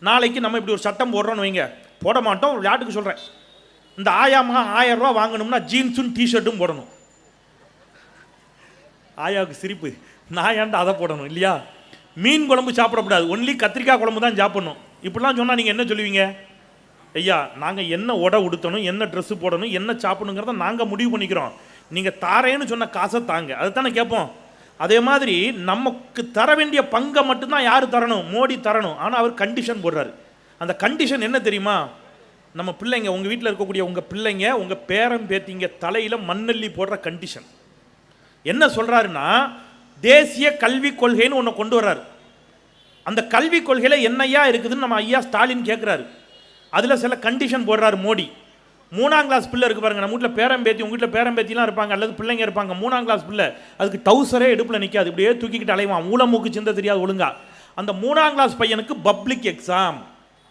நாளைக்கு நம்ம இப்படி ஒரு சட்டம் போடுறோன்னு வைங்க, போட மாட்டோம், விளையாட்டுக்கு சொல்கிறேன், இந்த ஆயாமா 1000 ரூபா வாங்கணும்னா ஜீன்ஸும் டிஷர்ட்டும் போடணும். ஆயாவுக்கு சிரிப்பு, நான் ஏன்டா அதை போடணும் இல்லையா? மீன் குழம்பு சாப்பிடக்கூடாது, ஒன்லி கத்திரிக்காய் குழம்பு தான் சாப்பிடணும். இப்படிலாம் சொன்னால் நீங்கள் என்ன சொல்லுவீங்க? ஐயா நாங்கள் என்ன உடை உடுத்தணும், என்ன ட்ரெஸ்ஸு போடணும், என்ன சாப்பிடணுங்கிறத நாங்கள் முடிவு பண்ணிக்கிறோம், நீங்கள் தாரேன்னு சொன்ன காசை தாங்க, அதை தானே கேட்போம். அதே மாதிரி நமக்கு தர வேண்டிய பங்கை மட்டும்தான் யார் தரணும்? மோடி தரணும். ஆனால் அவர் கண்டிஷன் போடுறாரு. அந்த கண்டிஷன் என்ன தெரியுமா? நம்ம பிள்ளைங்க, உங்கள் வீட்டில் இருக்கக்கூடிய உங்கள் பிள்ளைங்க, உங்கள் பேரன் பேத்திங்க தலையில் மண்ணள்ளி போடுற கண்டிஷன் என்ன சொல்கிறாருன்னா, தேசிய கல்விக் கொள்கைன்னு ஒன்று கொண்டு வர்றாரு. அந்த கல்விக் கொள்கையில் என்னையா இருக்குதுன்னு நம்ம ஐயா ஸ்டாலின் கேட்குறாரு. அதில் சில கண்டிஷன் போடுறாரு மோடி. 3ஆம் கிளாஸ் பிள்ளை இருக்குது பாருங்கள், நம்ம வீட்டில் பேரம்பேத்தி, உங்கள் வீட்டில் பேரம்பேத்திலாம் இருப்பாங்க அல்லது பிள்ளைங்க இருப்பாங்க, 3ஆம் கிளாஸ் பிள்ளை, அதுக்கு டவுசரே இடுப்பில் நிற்காது, இப்படியே தூக்கிக்கிட்டு அலைவான், மூளை மூக்கு சிந்த தெரியாது ஒழுங்கா. அந்த 3ஆம் கிளாஸ் பையனுக்கு பப்ளிக் எக்ஸாம்,